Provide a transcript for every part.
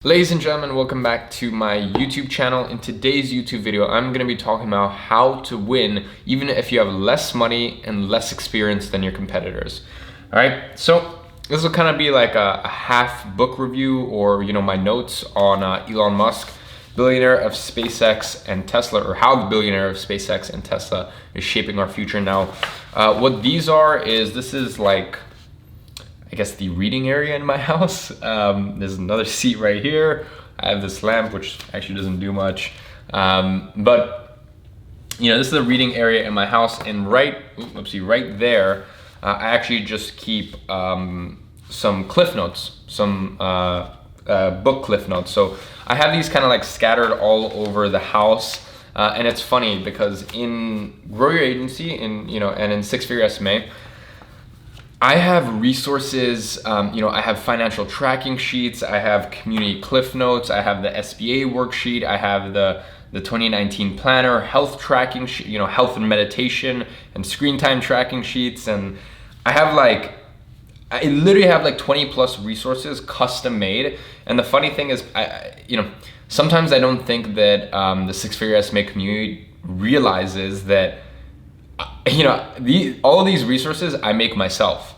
Ladies and gentlemen, welcome back to my YouTube channel. In today's YouTube video, I'm going to be talking about how to win even if you have less money and less experience than your competitors. All right, so this will kind of be like a half book review or, my notes on Elon Musk, billionaire of SpaceX and Tesla, or how the billionaire of SpaceX and Tesla is shaping our future now. What these are is, this is like, I guess, the reading area in my house. There's another seat right here. I have this lamp, which actually doesn't do much. But this is the reading area in my house, and right there, I actually just keep some cliff notes, some book cliff notes. So I have these kind of like scattered all over the house. And it's funny because in Grow Your Agency, and in Six Figure SMA, I have resources, I have financial tracking sheets, I have community cliff notes, I have the SBA worksheet, I have the 2019 planner, health tracking sheet, health and meditation and screen time tracking sheets. And I literally have like 20 plus resources custom made. And the funny thing is, sometimes I don't think that the Six Figure SMA community realizes that all of these resources I make myself.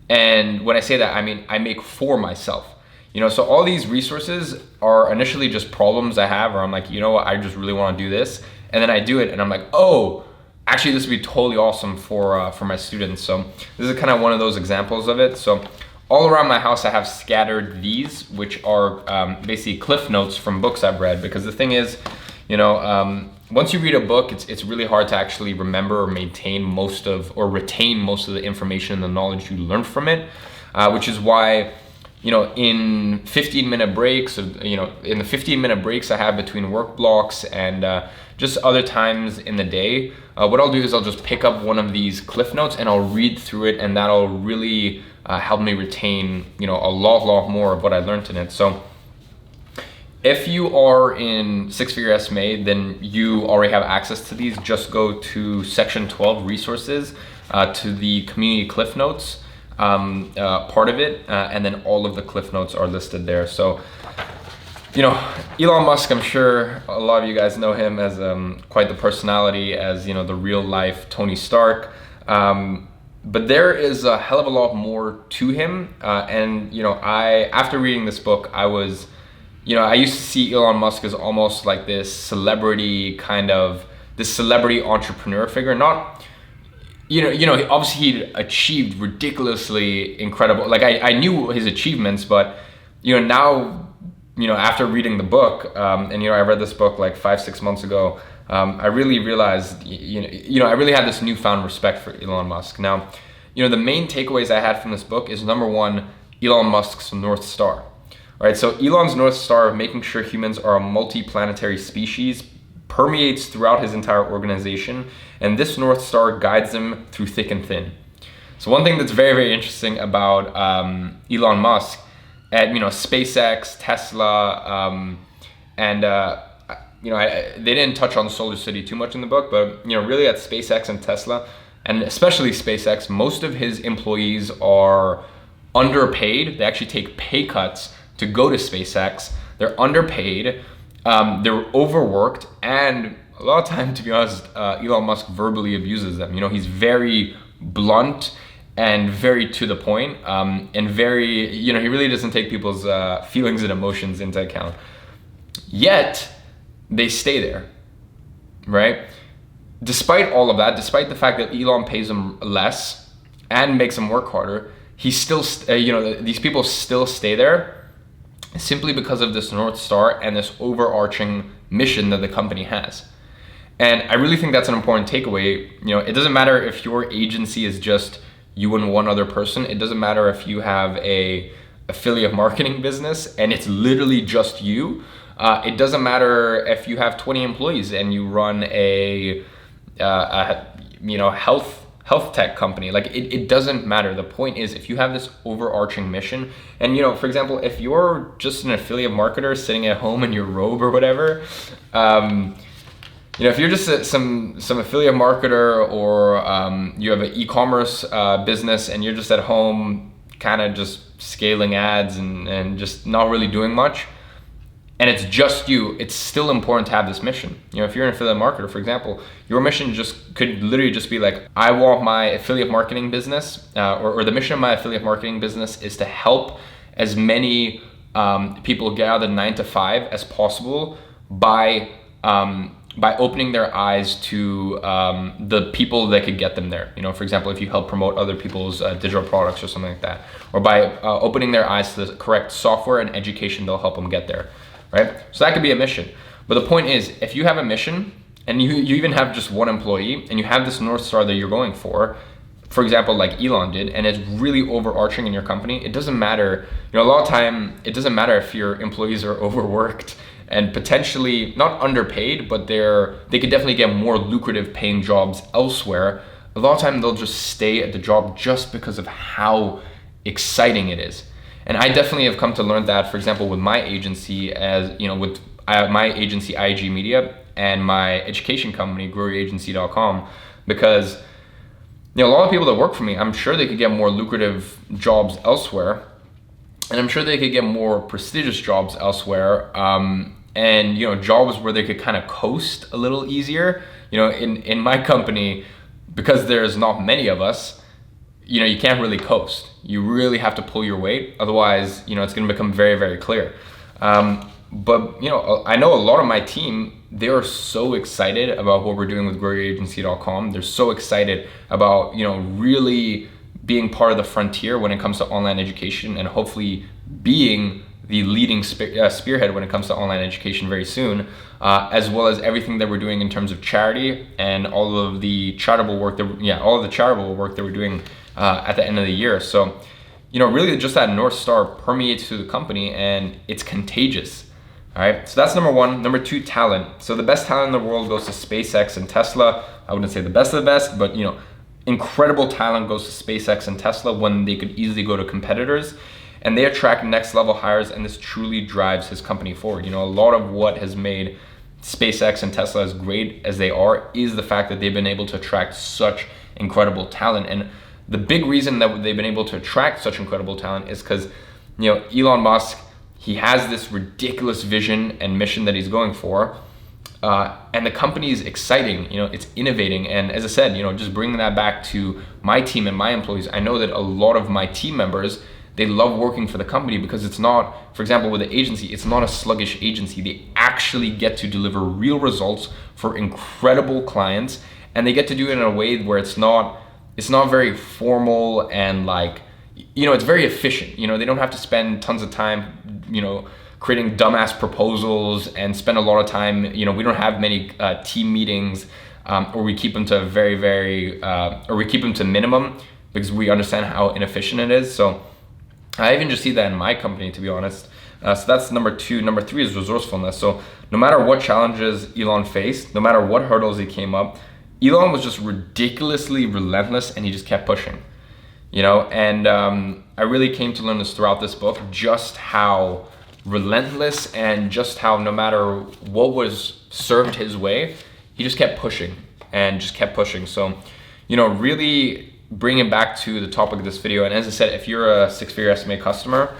And when I say that, I mean I make for myself. So all these resources are initially just problems I have, or I'm like, I just really want to do this. And then I do it and I'm like, oh, actually this would be totally awesome for my students. So this is kind of one of those examples of it. So all around my house, I have scattered these, which are basically cliff notes from books I've read. Because the thing is, once you read a book, it's really hard to actually remember or retain most of the information and the knowledge you learn from it, which is why, in 15-minute breaks, in the 15-minute breaks I have between work blocks and just other times in the day, what I'll do is I'll just pick up one of these cliff notes and I'll read through it, and that'll really help me retain, a lot more of what I learned in it. So if you are in Six Figure SMA, then you already have access to these. Just go to section 12 resources, to the community cliff notes part of it, and then all of the cliff notes are listed there. So, Elon Musk, I'm sure a lot of you guys know him as quite the personality, as the real life Tony Stark. But there is a hell of a lot more to him. And after reading this book, I used to see Elon Musk as almost like this celebrity entrepreneur figure. Not, obviously he achieved ridiculously incredible, like I knew his achievements, but, now, after reading the book, and, I read this book like 5-6 months ago, I really realized, I really had this newfound respect for Elon Musk. Now, the main takeaways I had from this book is, number one, Elon Musk's North Star. All right, so Elon's North Star of making sure humans are a multi-planetary species permeates throughout his entire organization, and this North Star guides him through thick and thin. So one thing that's very, very interesting about Elon Musk at SpaceX, Tesla, and they didn't touch on Solar City too much in the book, but really at SpaceX and Tesla, and especially SpaceX, most of his employees are underpaid. They actually take pay cuts to go to SpaceX. They're underpaid, they're overworked, and a lot of time, to be honest, Elon Musk verbally abuses them. He's very blunt and very to the point, and very, he really doesn't take people's feelings and emotions into account. Yet, they stay there, right? Despite all of that, despite the fact that Elon pays them less and makes them work harder, he still, these people still stay there simply because of this North Star and this overarching mission that the company has. And I really think that's an important takeaway. It doesn't matter if your agency is just you and one other person. It doesn't matter if you have a affiliate marketing business and it's literally just you. It doesn't matter if you have 20 employees and you run a health tech company. Like it doesn't matter. The point is, if you have this overarching mission, and for example, if you're just an affiliate marketer sitting at home in your robe or whatever, if you're just some affiliate marketer, or you have an e-commerce business and you're just at home kind of just scaling ads and just not really doing much, and it's just you, it's still important to have this mission. If you're an affiliate marketer, for example, your mission just could literally just be like, I want my affiliate marketing business, or the mission of my affiliate marketing business is to help as many people get out of the 9 to 5 as possible by opening their eyes to the people that could get them there. For example, if you help promote other people's digital products or something like that, or by opening their eyes to the correct software and education that'll help them get there, right? So that could be a mission. But the point is, if you have a mission and you even have just one employee and you have this North Star that you're going for example, like Elon did, and it's really overarching in your company, it doesn't matter. A lot of time, it doesn't matter if your employees are overworked and potentially not underpaid, but they could definitely get more lucrative paying jobs elsewhere. A lot of time they'll just stay at the job just because of how exciting it is. And I definitely have come to learn that, for example, with my agency, with my agency IG Media and my education company growagency.com, because a lot of people that work for me, I'm sure they could get more lucrative jobs elsewhere, and I'm sure they could get more prestigious jobs elsewhere, and jobs where they could kind of coast a little easier. In my company, because there's not many of us, you can't really coast. You really have to pull your weight, otherwise it's going to become very, very clear. But I know a lot of my team, they are so excited about what we're doing with growagency.com. They're so excited about really being part of the frontier when it comes to online education, and hopefully being the leading spearhead when it comes to online education very soon, as well as everything that we're doing in terms of charity and all of the charitable work that we're doing at the end of the year. So really just that North Star permeates through the company, and it's contagious. All right, so that's number one. Number two, talent. So the best talent in the world goes to SpaceX and Tesla. I wouldn't say the best of the best, but incredible talent goes to SpaceX and Tesla when they could easily go to competitors, and they attract next level hires, and this truly drives his company forward. A lot of what has made SpaceX and Tesla as great as they are is the fact that they've been able to attract such incredible talent. And the big reason that they've been able to attract such incredible talent is because Elon Musk, he has this ridiculous vision and mission that he's going for, and the company is exciting. It's innovating, and as I said, just bringing that back to my team and my employees, I know that a lot of my team members, they love working for the company because it's not, for example, with the agency, it's not a sluggish agency. They actually get to deliver real results for incredible clients, and they get to do it in a way where it's not very formal and it's very efficient. They don't have to spend tons of time, creating dumbass proposals and spend a lot of time, we don't have many team meetings, or we keep them to minimum because we understand how inefficient it is. So I even just see that in my company, to be honest. So that's number two. Number three is resourcefulness. So no matter what challenges Elon faced, no matter what hurdles he came up, Elon was just ridiculously relentless, and he just kept pushing. And I really came to learn this throughout this book, just how relentless and just how no matter what was served his way, he just kept pushing and just kept pushing. So, really bring it back to the topic of this video. And as I said, if you're a six-figure estimate customer,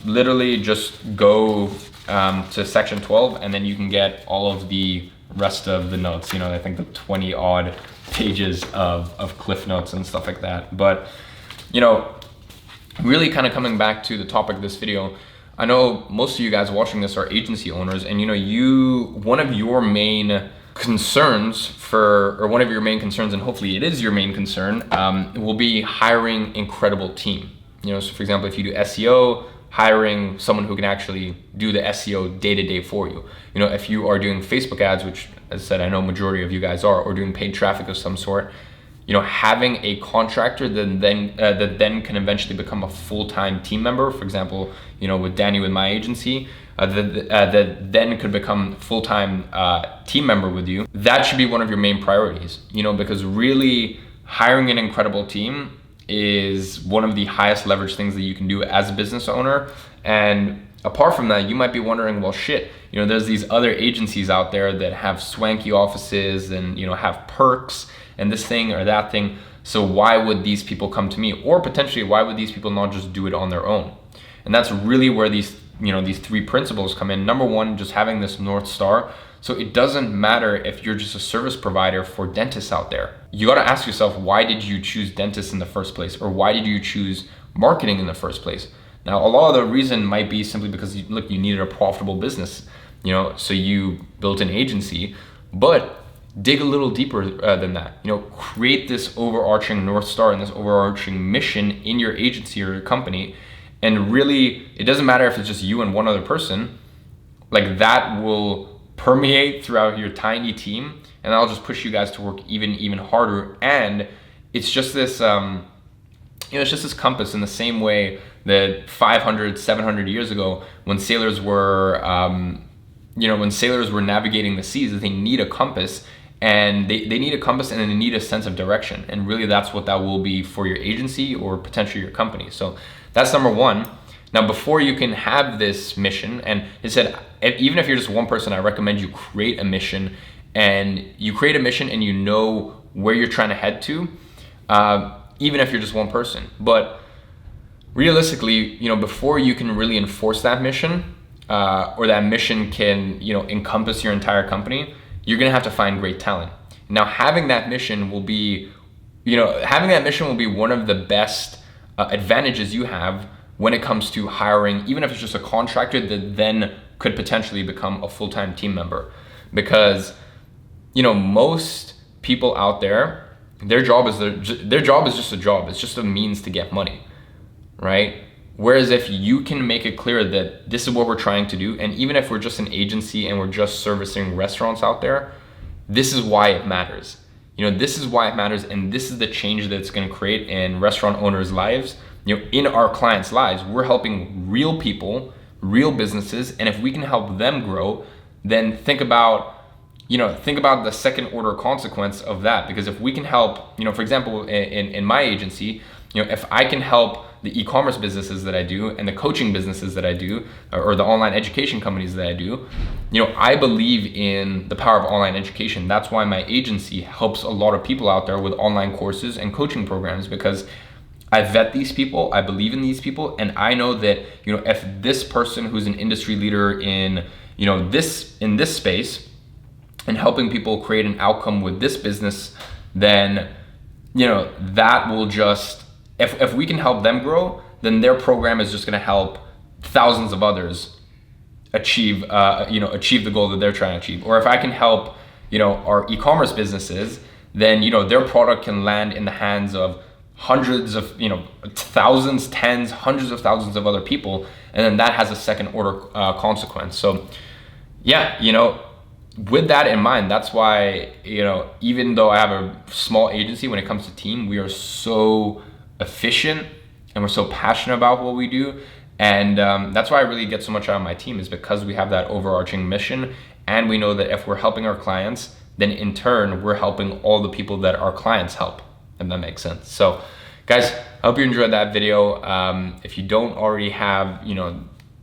literally just go to section 12, and then you can get all of the rest of the notes. I think the 20 odd pages of cliff notes and stuff like that. But really kind of coming back to the topic of this video, I know most of you guys watching this are agency owners, and one of your main concerns and hopefully it is your main concern, will be hiring incredible team. So for example, if you do SEO, hiring someone who can actually do the SEO day to day for you. If you are doing Facebook ads, which as I said, I know majority of you guys are, or doing paid traffic of some sort, having a contractor that then can eventually become a full-time team member. For example, with Danny with my agency, that then could become full-time team member with you. That should be one of your main priorities, because really hiring an incredible team is one of the highest leverage things that you can do as a business owner. And apart from that, you might be wondering, well, shit, there's these other agencies out there that have swanky offices and, have perks and this thing or that thing. So why would these people come to me? Or potentially, why would these people not just do it on their own? And that's really where these these three principles come in. Number one, just having this North Star. So it doesn't matter if you're just a service provider for dentists out there. You got to ask yourself, why did you choose dentists in the first place? Or why did you choose marketing in the first place? Now, a lot of the reason might be simply because you needed a profitable business, so you built an agency. But dig a little deeper than that. Create this overarching North Star and this overarching mission in your agency or your company. And really, it doesn't matter if it's just you and one other person. Like, that will permeate throughout your tiny team, and that'll just push you guys to work even harder. And it's just this it's just this compass, in the same way that 500, 700 years ago, when sailors were navigating the seas, they need a compass, and they need a compass, and then they need a sense of direction. And really, that's what that will be for your agency or potentially your company. So that's number one. Now, before you can have this mission, and it said, even if you're just one person, I recommend you create a mission, and you know where you're trying to head to, even if you're just one person. But realistically, before you can really enforce that mission, or that mission can, encompass your entire company, you're gonna have to find great talent. Now, having that mission will be one of the best advantages you have when it comes to hiring, even if it's just a contractor that then could potentially become a full-time team member. Because, most people out there, their job is just a job. It's just a means to get money, right? Whereas if you can make it clear that this is what we're trying to do, and even if we're just an agency and we're just servicing restaurants out there, this is why it matters. This is why it matters, and this is the change that it's going to create in restaurant owners' lives. In our clients' lives, we're helping real people, real businesses, and if we can help them grow, then think about the second order consequence of that. Because if we can help, for example, in my agency, if I can help the e-commerce businesses that I do and the coaching businesses that I do, or the online education companies that I do, I believe in the power of online education. That's why my agency helps a lot of people out there with online courses and coaching programs, because I vet these people, I believe in these people, and I know that, if this person who's an industry leader in, this space and helping people create an outcome with this business, then, that will just, if we can help them grow, then their program is just gonna help thousands of others achieve the goal that they're trying to achieve. Or if I can help, our e-commerce businesses, then, their product can land in the hands of hundreds of, thousands, tens, hundreds of thousands of other people, and then that has a second order consequence. So yeah, with that in mind, that's why, even though I have a small agency, when it comes to team, we are so efficient and we're so passionate about what we do. And that's why I really get so much out of my team, is because we have that overarching mission, and we know that if we're helping our clients, then in turn, we're helping all the people that our clients help. If that makes sense. So guys, I hope you enjoyed that video. If you don't already have,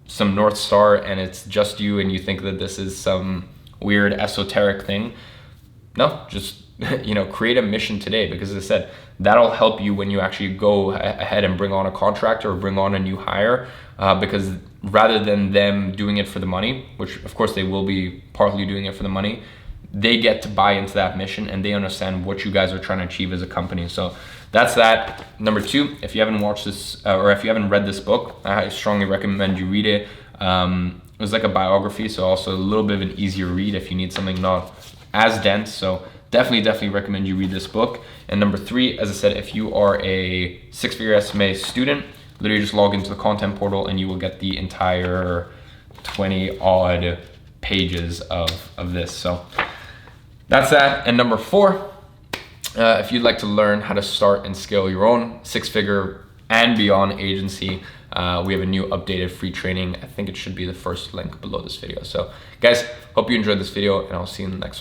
some North Star, and it's just you, and you think that this is some weird esoteric thing, no, just, create a mission today, because as I said, that'll help you when you actually go ahead and bring on a contractor or bring on a new hire, because rather than them doing it for the money, which of course they will be partly doing it for the money, they get to buy into that mission, and they understand what you guys are trying to achieve as a company. So that's that. Number two, if you haven't watched this, or if you haven't read this book, I strongly recommend you read it. It was like a biography, so also a little bit of an easier read if you need something not as dense. So definitely recommend you read this book. And number three, as I said, if you are a six-figure SMA student, literally just log into the content portal and you will get the entire 20 odd pages of this. So that's that. And number four, if you'd like to learn how to start and scale your own six-figure and beyond agency, we have a new updated free training. I think it should be the first link below this video. So guys, hope you enjoyed this video, and I'll see you in the next one.